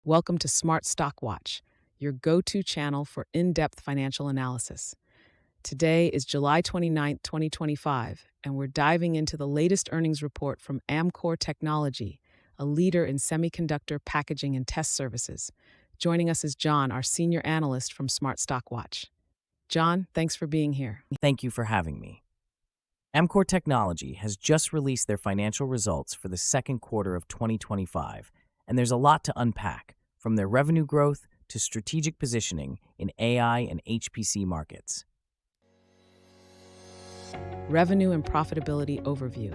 Welcome to Smart Stock Watch, your go-to channel for in-depth financial analysis. Today is July 29th, 2025, and we're diving into the latest earnings report from Amkor Technology, a leader in semiconductor packaging and test services. Joining us is John, our senior analyst from Smart Stock Watch. John, thanks for being here. Thank you for having me. Amkor Technology has just released their financial results for the second quarter of 2025, and there's a lot to unpack, from their revenue growth to strategic positioning in AI and HPC markets. Revenue and profitability overview.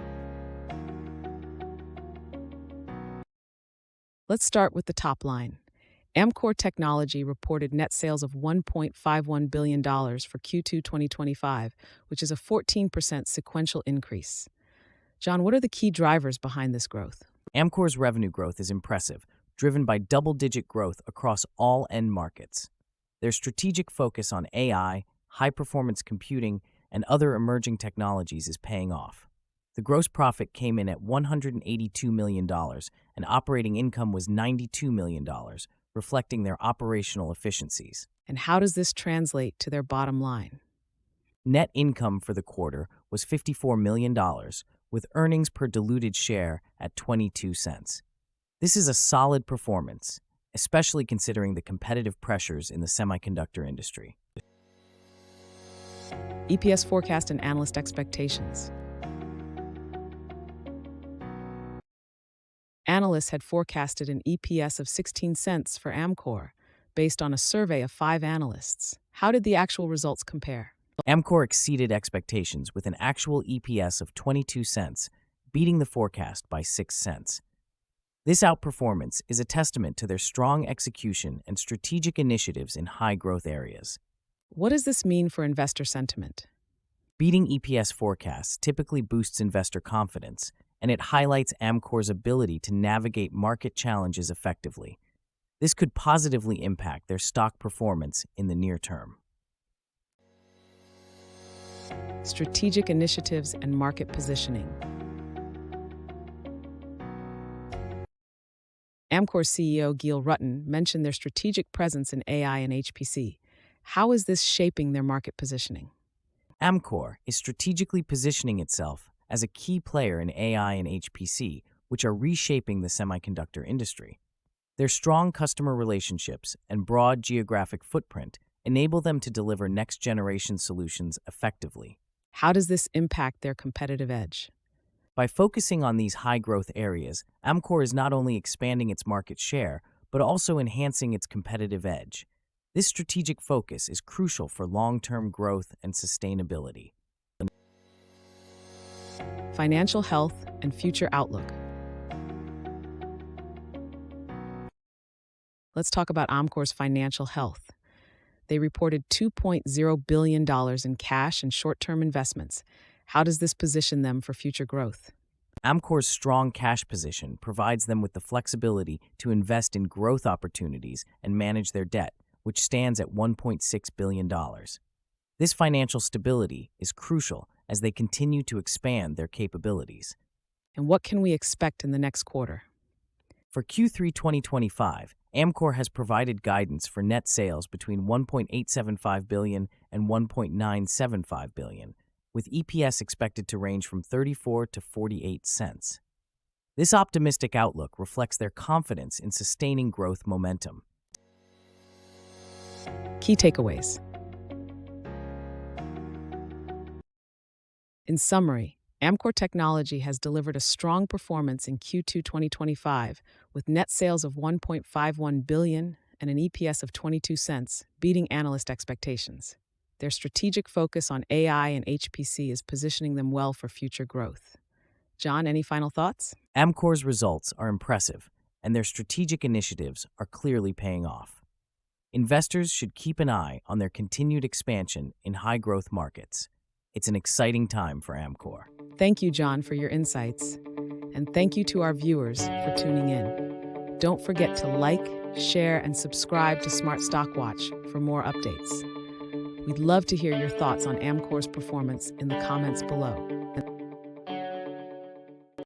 Let's start with the top line. Amkor Technology reported net sales of $1.51 billion for Q2 2025, which is a 14% sequential increase. John, what are the key drivers behind this growth? Amkor's revenue growth is impressive, driven by double-digit growth across all end markets. Their strategic focus on AI, high-performance computing, and other emerging technologies is paying off. The gross profit came in at $182 million, and operating income was $92 million, reflecting their operational efficiencies. And how does this translate to their bottom line? Net income for the quarter was $54 million, with earnings per diluted share at 22 cents. This is a solid performance, especially considering the competitive pressures in the semiconductor industry. EPS forecast and analyst expectations. Analysts had forecasted an EPS of 16 cents for Amkor, based on a survey of 5 analysts. How did the actual results compare? Amkor exceeded expectations with an actual EPS of 22 cents, beating the forecast by 6 cents. This outperformance is a testament to their strong execution and strategic initiatives in high-growth areas. What does this mean for investor sentiment? Beating EPS forecasts typically boosts investor confidence, and it highlights Amkor's ability to navigate market challenges effectively. This could positively impact their stock performance in the near term. Strategic initiatives and market positioning. Amkor's CEO Giel Rutten mentioned their strategic presence in AI and HPC. How is this shaping their market positioning? Amkor is strategically positioning itself as a key player in AI and HPC, which are reshaping the semiconductor industry. Their strong customer relationships and broad geographic footprint enable them to deliver next-generation solutions effectively. How does this impact their competitive edge? By focusing on these high-growth areas, Amkor is not only expanding its market share, but also enhancing its competitive edge. This strategic focus is crucial for long-term growth and sustainability. Financial health and future outlook. Let's talk about Amkor's financial health. They reported $2.0 billion in cash and short-term investments. How does this position them for future growth? Amkor's strong cash position provides them with the flexibility to invest in growth opportunities and manage their debt, which stands at $1.6 billion. This financial stability is crucial as they continue to expand their capabilities. And what can we expect in the next quarter? For Q3 2025, Amkor has provided guidance for net sales between $1.875 billion and $1.975 billion, with EPS expected to range from 34 to 48 cents. This optimistic outlook reflects their confidence in sustaining growth momentum. Key takeaways. In summary, Amkor Technology has delivered a strong performance in Q2 2025 with net sales of $1.51 billion and an EPS of 22 cents, beating analyst expectations. Their strategic focus on AI and HPC is positioning them well for future growth. John, any final thoughts? Amkor's results are impressive, and their strategic initiatives are clearly paying off. Investors should keep an eye on their continued expansion in high-growth markets. It's an exciting time for Amkor. Thank you, John, for your insights. And thank you to our viewers for tuning in. Don't forget to like, share, and subscribe to Smart Stock Watch for more updates. We'd love to hear your thoughts on Amkor's performance in the comments below.